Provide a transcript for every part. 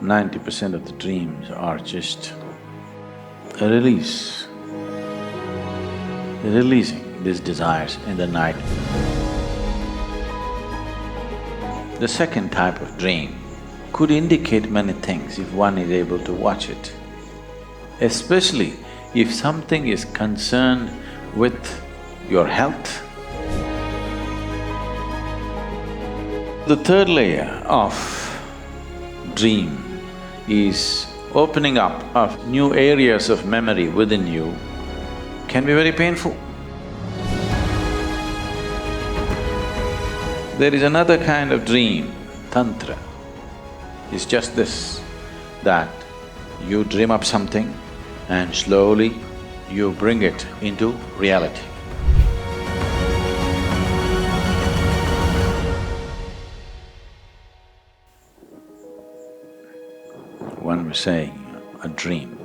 90% of the dreams are just a release, releasing these desires in the night. The second type of dream could indicate many things if one is able to watch it, especially if something is concerned with your health. The third layer of dream is opening up of new areas of memory within you can be very painful. There is another kind of dream, tantra. It's just this, that you dream up something and slowly you bring it into reality. One was saying, a dream.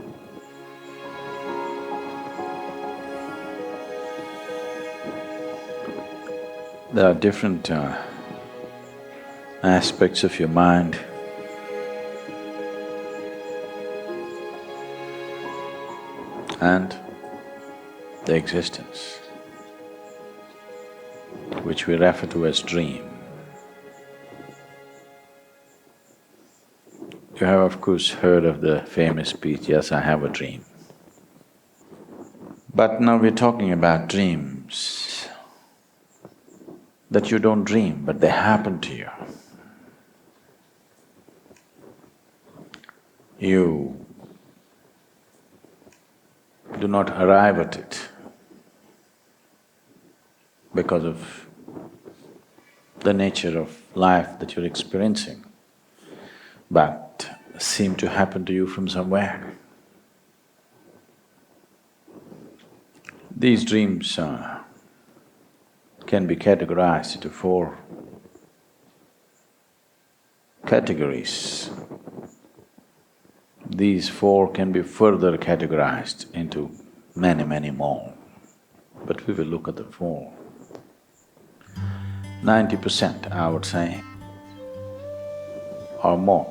There are different aspects of your mind. And the existence, which we refer to as dream. You have of course heard of the famous speech, "Yes, I have a dream." But now we're talking about dreams that you don't dream, but they happen to you. You do not arrive at it because of the nature of life that you're experiencing, but seem to happen to you from somewhere. These dreams can be categorized into four categories. These four can be further categorized into many, many more, but we will look at the four. 90%, I would say, or more.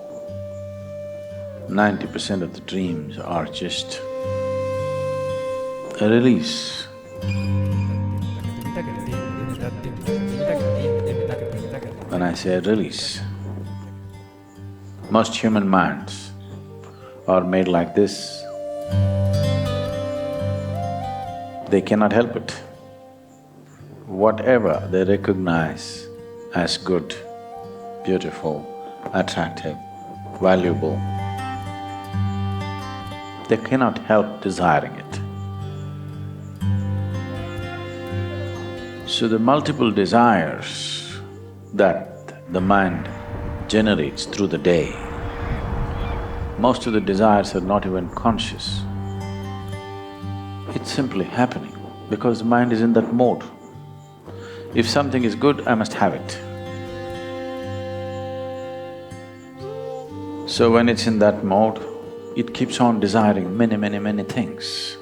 90% of the dreams are just a release. When I say release, most human minds are made like this. They cannot help it. Whatever they recognize as good, beautiful, attractive, valuable, they cannot help desiring it. So the multiple desires that the mind generates through the day, most of the desires are not even conscious. It's simply happening because the mind is in that mode. If something is good, I must have it. So when it's in that mode, it keeps on desiring many things.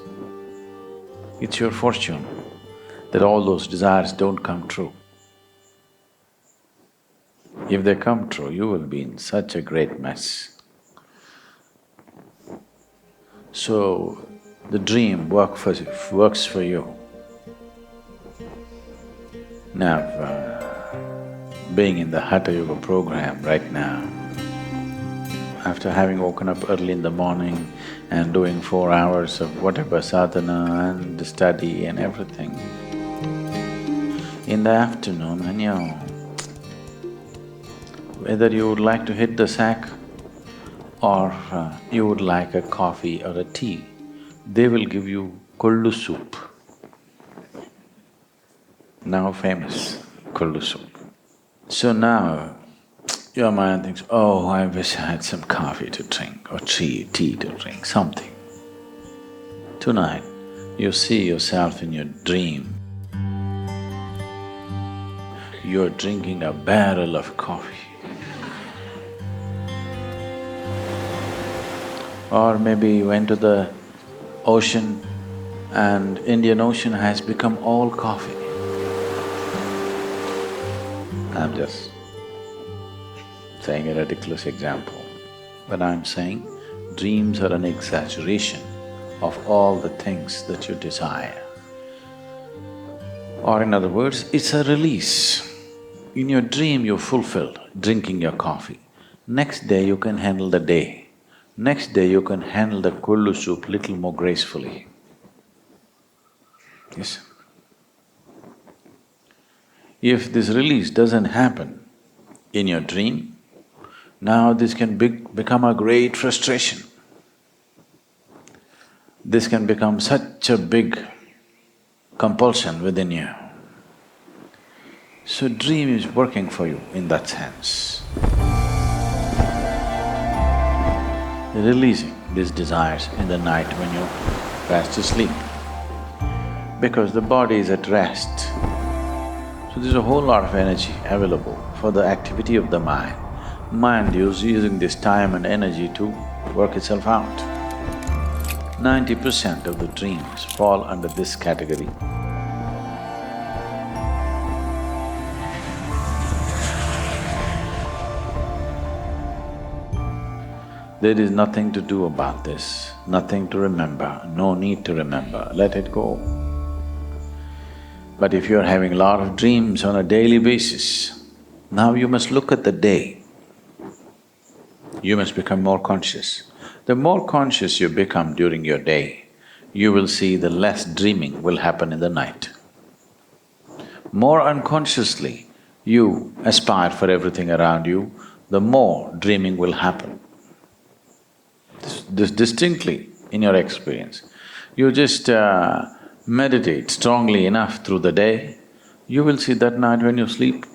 It's your fortune that all those desires don't come true. If they come true, you will be in such a great mess. So, the dream works for you. Now, being in the Hatha Yoga program right now, after having woken up early in the morning and doing 4 hours of whatever sadhana and study and everything, in the afternoon, whether you would like to hit the sack or you would like a coffee or a tea, they will give you kollu soup. Now famous, kollu soup. So now, your mind thinks, oh, I wish I had some coffee to drink or tea to drink, something. Tonight, you see yourself in your dream. You're drinking a barrel of coffee. Or maybe you went to the ocean and Indian Ocean has become all coffee. I'm just saying a ridiculous example. But I'm saying dreams are an exaggeration of all the things that you desire. Or in other words, it's a release. In your dream, you're fulfilled, drinking your coffee. Next day, you can handle the day. Next day, you can handle the kollu soup little more gracefully. Yes. If this release doesn't happen in your dream, now this can become a great frustration. This can become such a big compulsion within you. So dream is working for you in that sense. Releasing these desires in the night when you're fast asleep, because the body is at rest. So there's a whole lot of energy available for the activity of the mind. Mind is using this time and energy to work itself out. 90% of the dreams fall under this category. There is nothing to do about this, nothing to remember, no need to remember, let it go. But if you're having a lot of dreams on a daily basis, now you must look at the day. You must become more conscious. The more conscious you become during your day, you will see the less dreaming will happen in the night. More unconsciously you aspire for everything around you, the more dreaming will happen. This distinctly in your experience. You just meditate strongly enough through the day, you will see that night when you sleep.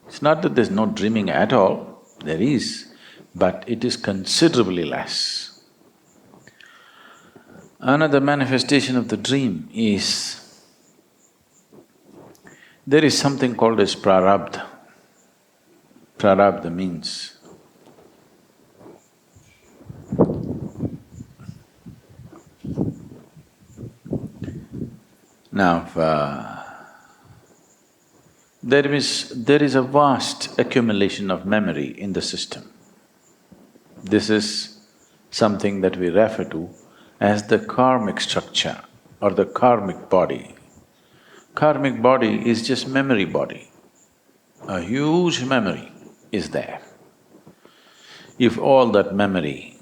It's not that there's no dreaming at all, there is, but it is considerably less. Another manifestation of the dream is, there is something called as prarabdha. Prarabdha means there is a vast accumulation of memory in the system. This is something that we refer to as the karmic structure or the karmic body. Karmic body is just memory body. A huge memory is there. If all that memory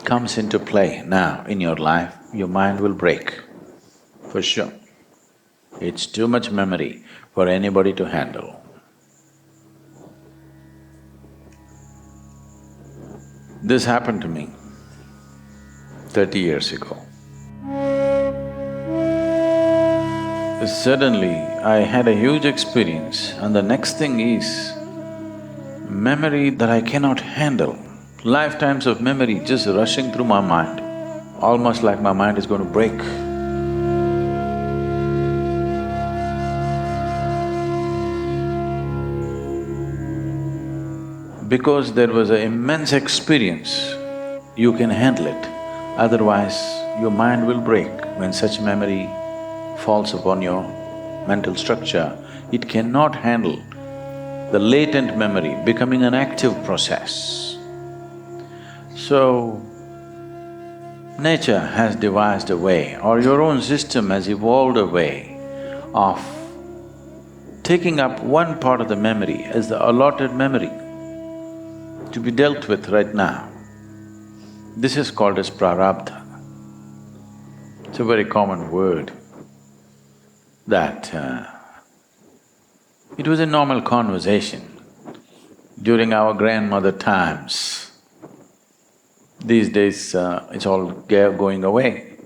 comes into play now in your life, your mind will break, for sure. It's too much memory for anybody to handle. This happened to me 30 years ago. Suddenly, I had a huge experience, and the next thing is memory that I cannot handle. Lifetimes of memory just rushing through my mind, almost like my mind is going to break. Because there was an immense experience, you can handle it. Otherwise, your mind will break when such memory falls upon your mental structure. It cannot handle the latent memory becoming an active process. So, nature has devised a way, or your own system has evolved a way of taking up one part of the memory as the allotted memory to be dealt with right now. This is called as prarabdha. It's a very common word that it was a normal conversation during our grandmother times. These days, it's all going away.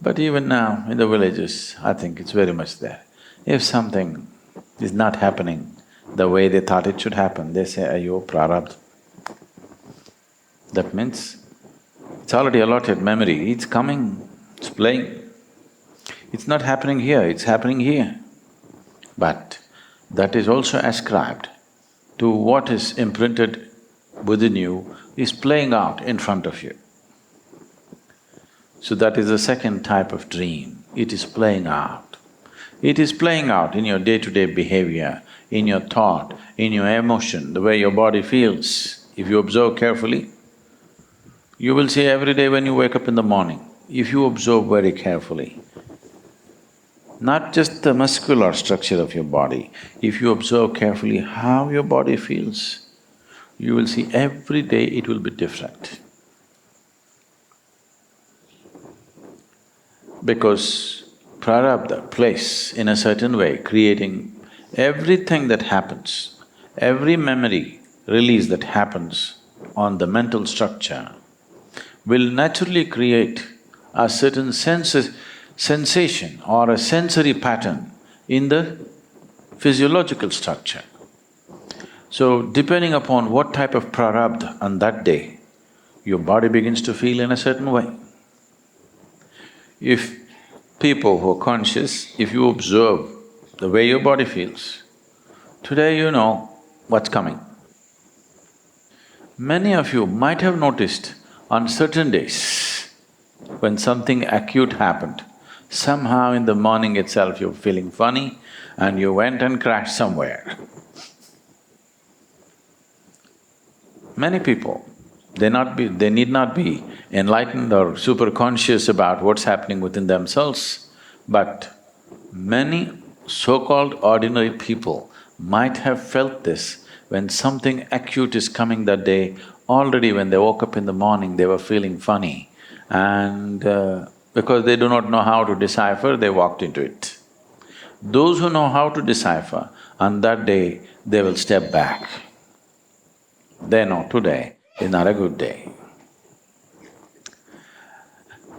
But even now, in the villages, I think it's very much there. If something is not happening the way they thought it should happen, they say, "Ayo, prarabdha." That means it's already allotted memory, it's coming, it's playing. It's not happening here, it's happening here. But that is also ascribed to what is imprinted within you is playing out in front of you. So that is the second type of dream, it is playing out. It is playing out in your day-to-day behavior, in your thought, in your emotion, the way your body feels. If you observe carefully, you will see every day when you wake up in the morning, if you observe very carefully, not just the muscular structure of your body, if you observe carefully how your body feels, you will see every day it will be different. Because prarabdha plays in a certain way, creating everything that happens, every memory release that happens on the mental structure will naturally create a certain sensation or a sensory pattern in the physiological structure. So, depending upon what type of prarabdha on that day, your body begins to feel in a certain way. If people who are conscious, if you observe the way your body feels, today you know what's coming. Many of you might have noticed on certain days, when something acute happened, somehow in the morning itself you're feeling funny and you went and crashed somewhere. Many people, they need not be enlightened or super conscious about what's happening within themselves, but many so-called ordinary people might have felt this when something acute is coming that day. Already when they woke up in the morning, they were feeling funny, and because they do not know how to decipher, they walked into it. Those who know how to decipher, on that day, they will step back. They know today is not a good day.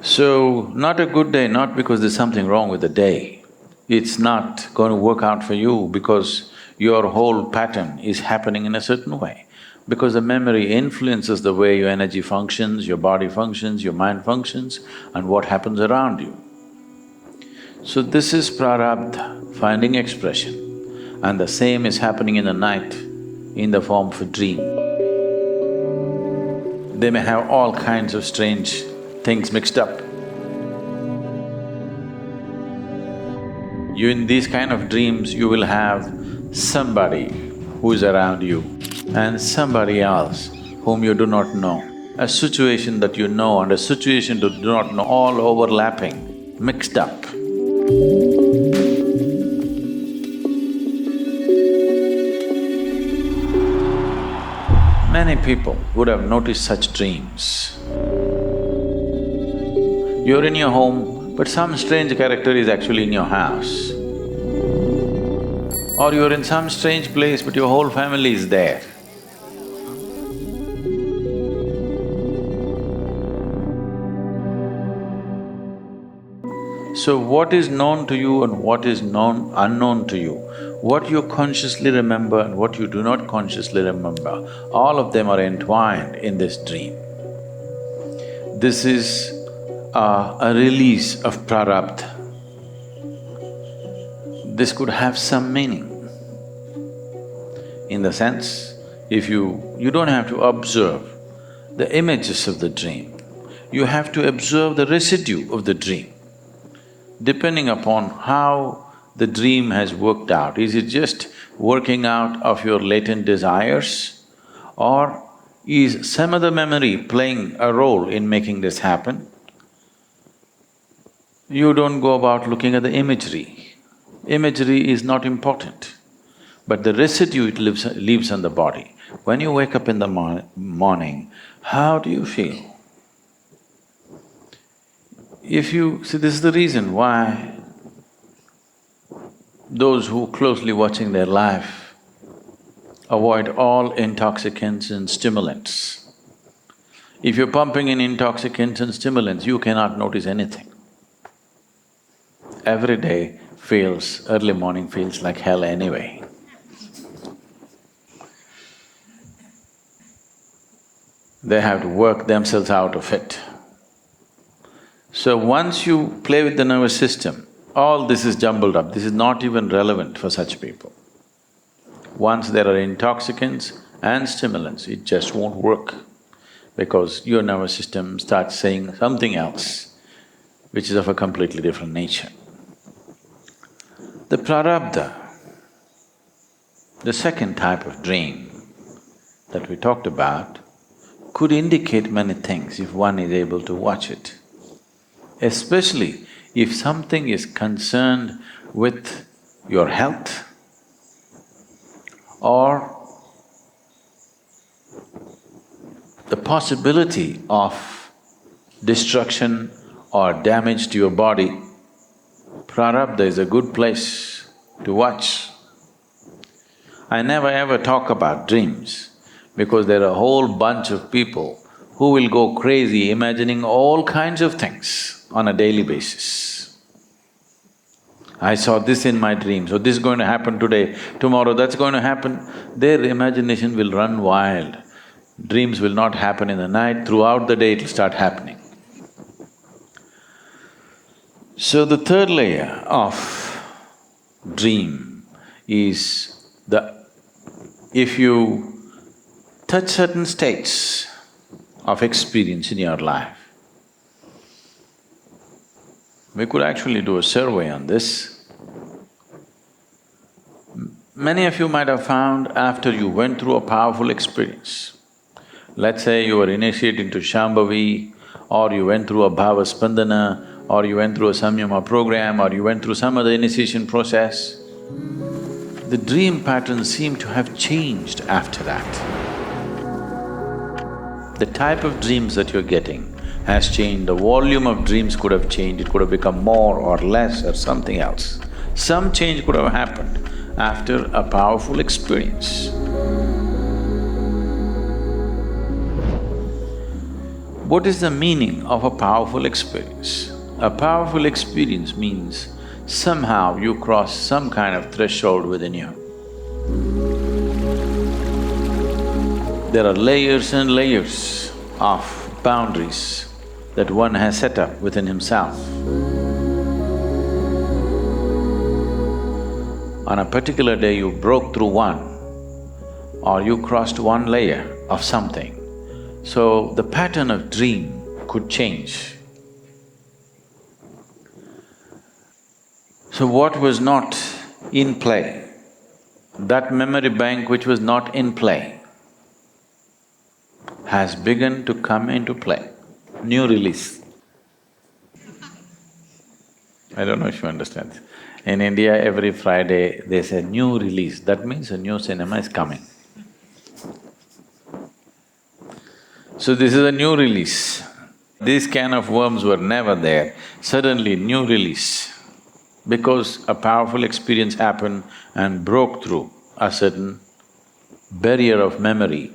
So, not a good day, not because there's something wrong with the day. It's not going to work out for you because your whole pattern is happening in a certain way. Because the memory influences the way your energy functions, your body functions, your mind functions, and what happens around you. So this is prarabdha, finding expression, and the same is happening in the night in the form of a dream. They may have all kinds of strange things mixed up. In these kind of dreams, you will have somebody who is around you and somebody else whom you do not know. A situation that you know and a situation that you do not know, all overlapping, mixed up. Many people would have noticed such dreams. You're in your home, but some strange character is actually in your house. Or you're in some strange place, but your whole family is there. So what is known to you and what is unknown to you, what you consciously remember and what you do not consciously remember, all of them are entwined in this dream. This is a release of prarabdha. This could have some meaning. In the sense, if you don't have to observe the images of the dream, you have to observe the residue of the dream. Depending upon how the dream has worked out, is it just working out of your latent desires, or is some other memory playing a role in making this happen? You don't go about looking at the imagery. Imagery is not important, but the residue it leaves on the body. When you wake up in the morning, how do you feel? See, this is the reason why those who closely watching their life avoid all intoxicants and stimulants. If you're pumping in intoxicants and stimulants, you cannot notice anything. Every day early morning feels like hell anyway. They have to work themselves out of it. So once you play with the nervous system, all this is jumbled up, this is not even relevant for such people. Once there are intoxicants and stimulants, it just won't work because your nervous system starts saying something else, which is of a completely different nature. The prarabdha, the second type of dream, that we talked about could indicate many things if one is able to watch it. Especially if something is concerned with your health or the possibility of destruction or damage to your body, prarabdha is a good place to watch. I never ever talk about dreams because there are a whole bunch of people who will go crazy imagining all kinds of things on a daily basis. I saw this in my dream, so this is going to happen today, tomorrow that's going to happen. Their imagination will run wild. Dreams will not happen in the night, throughout the day it'll start happening. So the third layer of dream is if you touch certain states of experience in your life, we could actually do a survey on this. Many of you might have found after you went through a powerful experience, let's say you were initiated into Shambhavi, or you went through a Bhava Spandana, or you went through a Samyama program, or you went through some other initiation process, the dream patterns seem to have changed after that. The type of dreams that you're getting has changed, the volume of dreams could have changed, it could have become more or less or something else. Some change could have happened after a powerful experience. What is the meaning of a powerful experience? A powerful experience means somehow you cross some kind of threshold within you. There are layers and layers of boundaries that one has set up within himself. On a particular day you broke through one, or you crossed one layer of something, so the pattern of dream could change. So what was not in play, that memory bank which was not in play, has begun to come into play, new release. I don't know if you understand. In India, every Friday they say new release, that means a new cinema is coming. So this is a new release. These can of worms were never there, suddenly new release. Because a powerful experience happened and broke through a certain barrier of memory.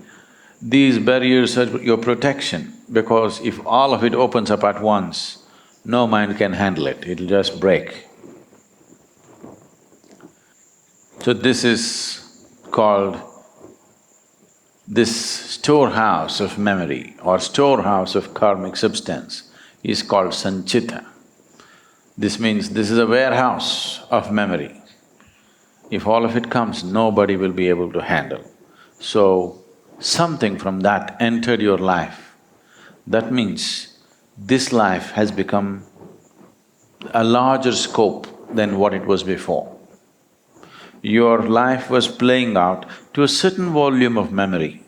These barriers are your protection, because if all of it opens up at once, no mind can handle it, it'll just break. So this is called, this storehouse of memory or storehouse of karmic substance is called sanchita. This means this is a warehouse of memory. If all of it comes, nobody will be able to handle. So, something from that entered your life. That means this life has become a larger scope than what it was before. Your life was playing out to a certain volume of memory.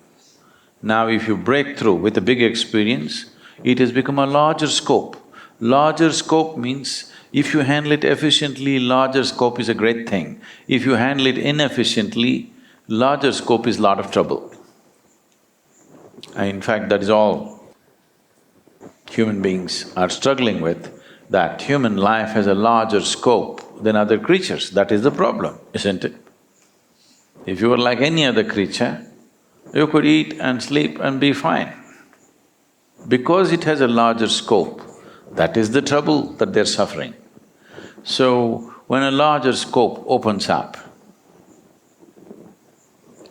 Now if you break through with a big experience, it has become a larger scope. Larger scope means if you handle it efficiently, larger scope is a great thing. If you handle it inefficiently, larger scope is lot of trouble. In fact, that is all human beings are struggling with, that human life has a larger scope than other creatures, that is the problem, isn't it? If you were like any other creature, you could eat and sleep and be fine. Because it has a larger scope, that is the trouble that they're suffering. So, when a larger scope opens up,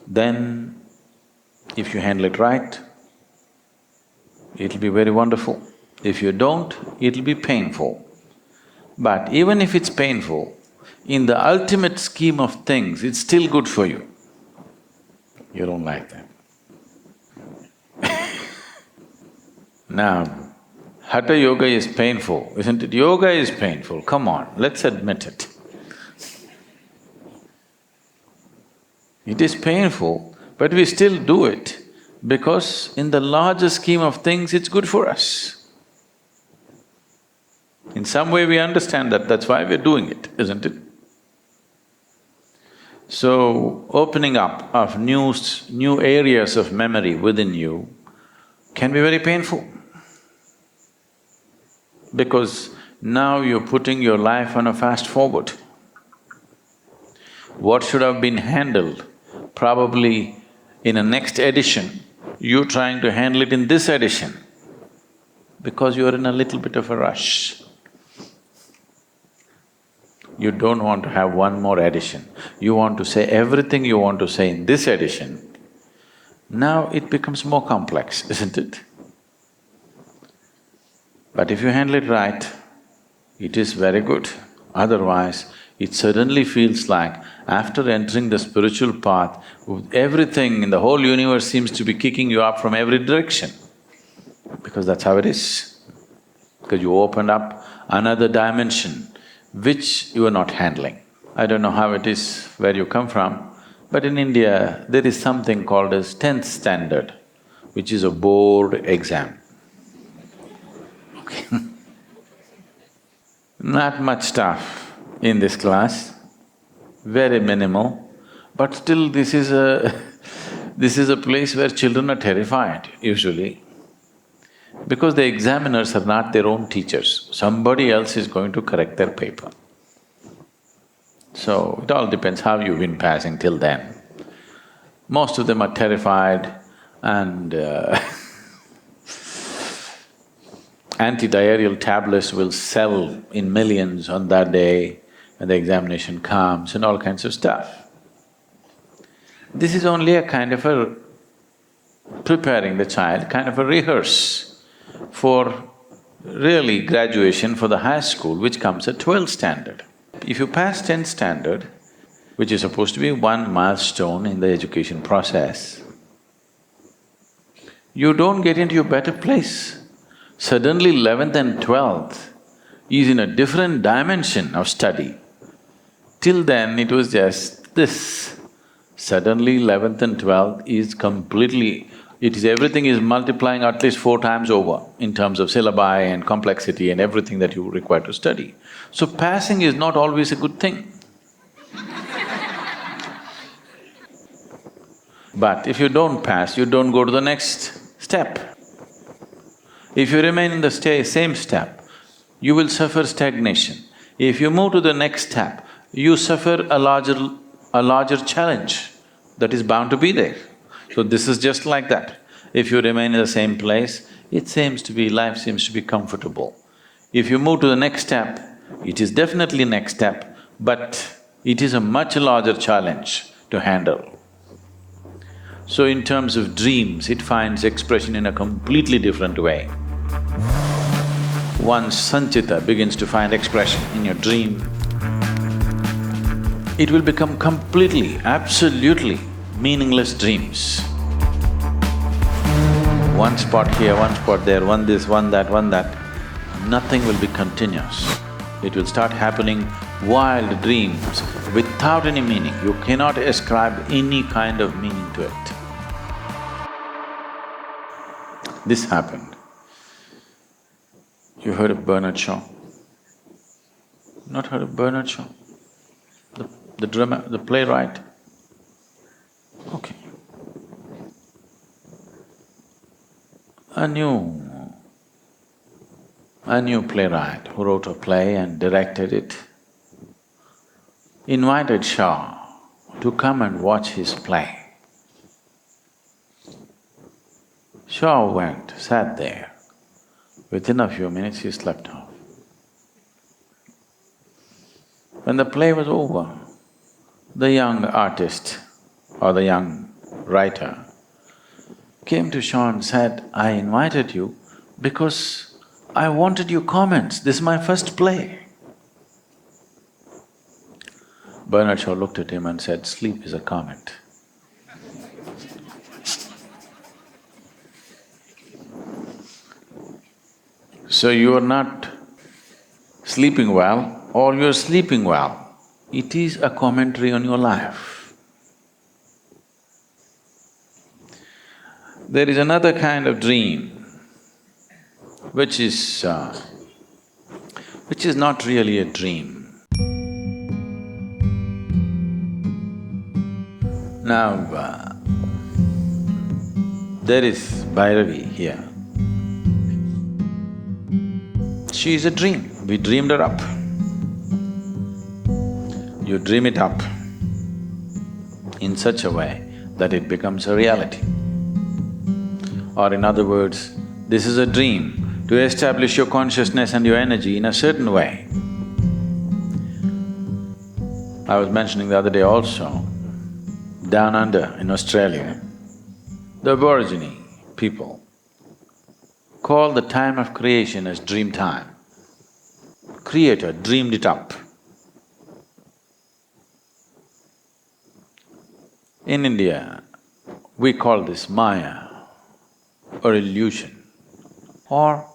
then if you handle it right, it'll be very wonderful. If you don't, it'll be painful. But even if it's painful, in the ultimate scheme of things, it's still good for you. You don't like that. Now, Hatha yoga is painful, isn't it? Yoga is painful, come on, let's admit it. It is painful, but we still do it because in the larger scheme of things, it's good for us. In some way we understand that, that's why we're doing it, isn't it? So, opening up of new areas of memory within you can be very painful. Because now you're putting your life on a fast forward. What should have been handled probably in a next edition, you're trying to handle it in this edition because you're in a little bit of a rush. You don't want to have one more edition. You want to say everything you want to say in this edition. Now it becomes more complex, isn't it? But if you handle it right, it is very good. Otherwise, it suddenly feels like after entering the spiritual path, everything in the whole universe seems to be kicking you up from every direction. Because that's how it is. Because you opened up another dimension which you are not handling. I don't know how it is where you come from, but in India, there is something called as 10th standard, which is a board exam. Okay. Not much stuff in this class, very minimal, but still this is a this is a place where children are terrified usually, because the examiners are not their own teachers, somebody else is going to correct their paper. So, it all depends how you've been passing till then. Most of them are terrified and anti-diarrheal tablets will sell in millions on that day when the examination comes and all kinds of stuff. This is only a kind of a preparing the child, kind of a rehearse for really graduation for the high school, which comes at 12th standard. If you pass 10th standard, which is supposed to be one milestone in the education process, you don't get into a better place. Suddenly 11th and 12th is in a different dimension of study. Till then it was just this. Suddenly 11th and 12th is completely… everything is multiplying at least 4 times over in terms of syllabi and complexity and everything that you require to study. So passing is not always a good thing. But if you don't pass, you don't go to the next step. If you remain in the same step, you will suffer stagnation. If you move to the next step, you suffer a larger challenge that is bound to be there. So this is just like that. If you remain in the same place, life seems to be comfortable. If you move to the next step, it is definitely next step, but it is a much larger challenge to handle. So in terms of dreams, it finds expression in a completely different way. Once sanchita begins to find expression in your dream, it will become completely, absolutely meaningless dreams. One spot here, one spot there, one this, one that, nothing will be continuous. It will start happening wild dreams without any meaning. You cannot ascribe any kind of meaning to it. This happened. You heard of Bernard Shaw? Not heard of Bernard Shaw? The playwright? Okay. A new playwright who wrote a play and directed it invited Shaw to come and watch his play. Shaw went, sat there. Within a few minutes he slept off. When the play was over, the young artist or the young writer came to Shaw and said, "I invited you because I wanted your comments, this is my first play." Bernard Shaw looked at him and said, "Sleep is a comment." So you are not sleeping well or you are sleeping well, it is a commentary on your life. There is another kind of dream which is not really a dream. Now, there is Bhairavi here. She is a dream, we dreamed her up. You dream it up in such a way that it becomes a reality. Or in other words, this is a dream to establish your consciousness and your energy in a certain way. I was mentioning the other day also, down under in Australia, the Aborigine people call the time of creation as dream time. Creator dreamed it up. In India, we call this Maya or illusion. Or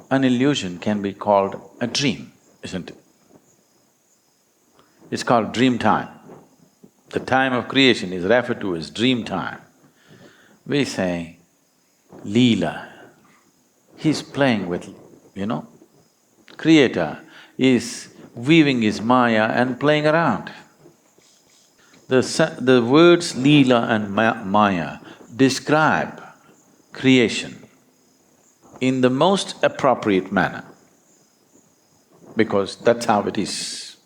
an illusion can be called a dream, isn't it? It's called dream time. The time of creation is referred to as dream time. We say, Leela, he's playing with, Creator is weaving his Maya and playing around. The words Leela and Maya describe creation in the most appropriate manner, because that's how it is.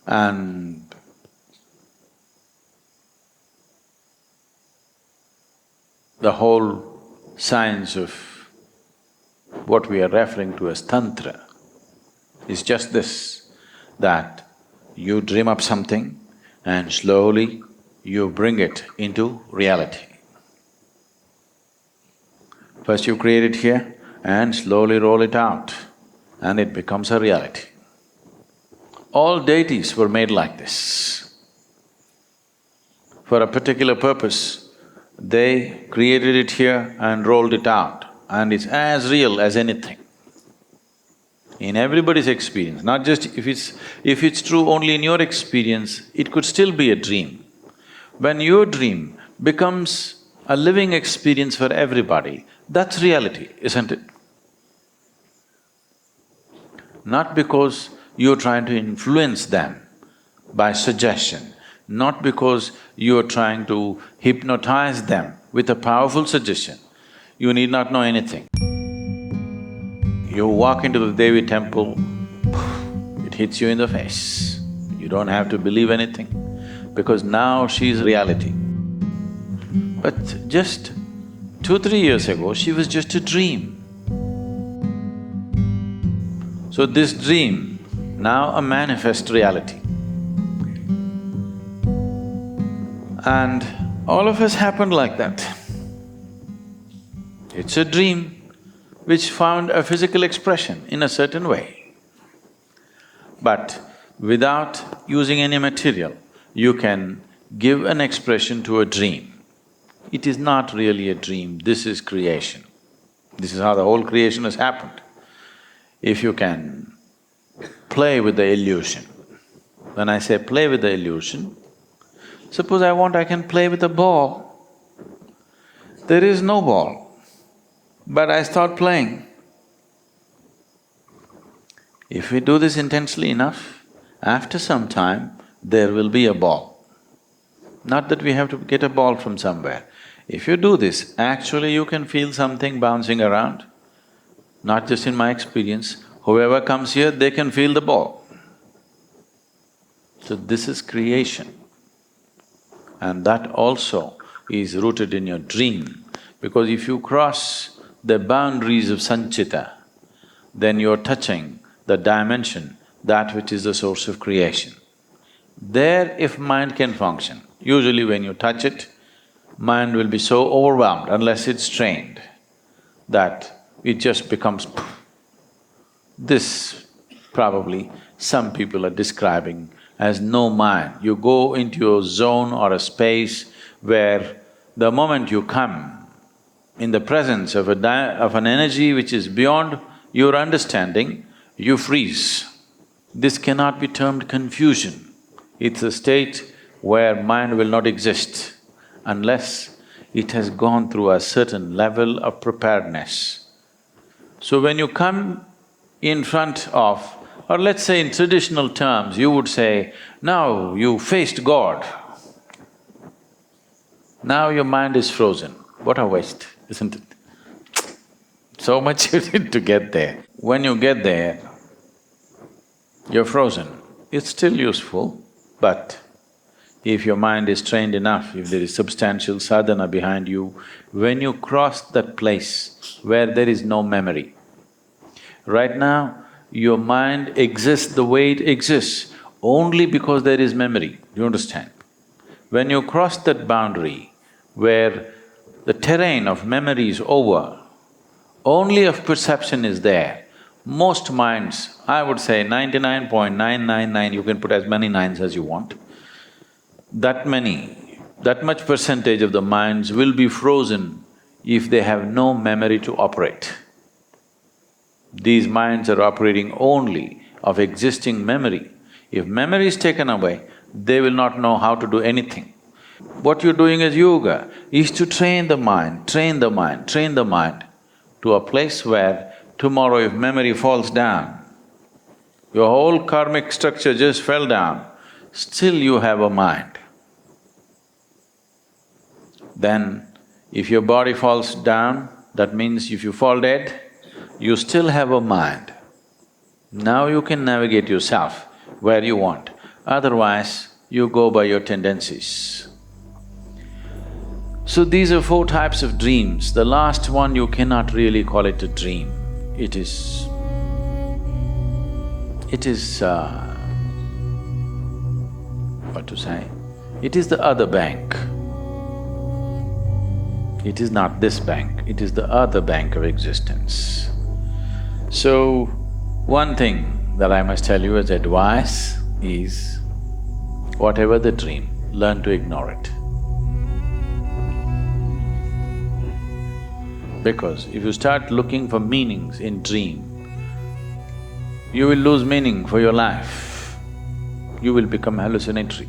And the whole science of what we are referring to as Tantra is just this, that you dream up something and slowly you bring it into reality. First you create it here and slowly roll it out and it becomes a reality. All deities were made like this. For a particular purpose, they created it here and rolled it out, and it's as real as anything. In everybody's experience, not just if it's true only in your experience, it could still be a dream. When your dream becomes a living experience for everybody, that's reality, isn't it? Not because you're trying to influence them by suggestion, not because you're trying to hypnotize them with a powerful suggestion. You need not know anything. You walk into the Devi temple, it hits you in the face. You don't have to believe anything, because now she's reality. But just 2-3 years ago, she was just a dream. So this dream, now a manifest reality. And all of us happened like that. It's a dream which found a physical expression in a certain way. But without using any material, you can give an expression to a dream. It is not really a dream, this is creation. This is how the whole creation has happened. If you can play with the illusion. When I say play with the illusion, suppose I can play with a ball. There is no ball. But I start playing. If we do this intensely enough, after some time, there will be a ball. Not that we have to get a ball from somewhere. If you do this, actually you can feel something bouncing around. Not just in my experience, whoever comes here, they can feel the ball. So this is creation. And that also is rooted in your dream, because if you cross the boundaries of Sanchita, then you're touching the dimension, that which is the source of creation. There, if mind can function, usually when you touch it, mind will be so overwhelmed unless it's trained, that it just becomes poof. This probably some people are describing as no mind. You go into a zone or a space where the moment you come in the presence of an energy which is beyond your understanding, you freeze. This cannot be termed confusion. It's a state where mind will not exist unless it has gone through a certain level of preparedness. So when you come in front of, or let's say in traditional terms, you would say, now you faced God. Now your mind is frozen. What a waste, isn't it? So much you need to get there. When you get there, you're frozen. It's still useful, but if your mind is trained enough, if there is substantial sadhana behind you, when you cross that place where there is no memory, right now, your mind exists the way it exists only because there is memory, you understand? When you cross that boundary where the terrain of memory is over, only of perception is there, most minds, I would say 99.999, you can put as many nines as you want, that much percentage of the minds will be frozen if they have no memory to operate. These minds are operating only of existing memory. If memory is taken away, they will not know how to do anything. What you're doing as yoga is to train the mind, train the mind, train the mind to a place where tomorrow if memory falls down, your whole karmic structure just fell down, still you have a mind. Then, if your body falls down, that means if you fall dead, you still have a mind. Now you can navigate yourself where you want, otherwise you go by your tendencies. So these are four types of dreams. The last one you cannot really call it a dream. It is… what to say? It is the other bank. It is not this bank, it is the other bank of existence. So, one thing that I must tell you as advice is, whatever the dream, learn to ignore it. Because if you start looking for meanings in dream, you will lose meaning for your life. You will become hallucinatory.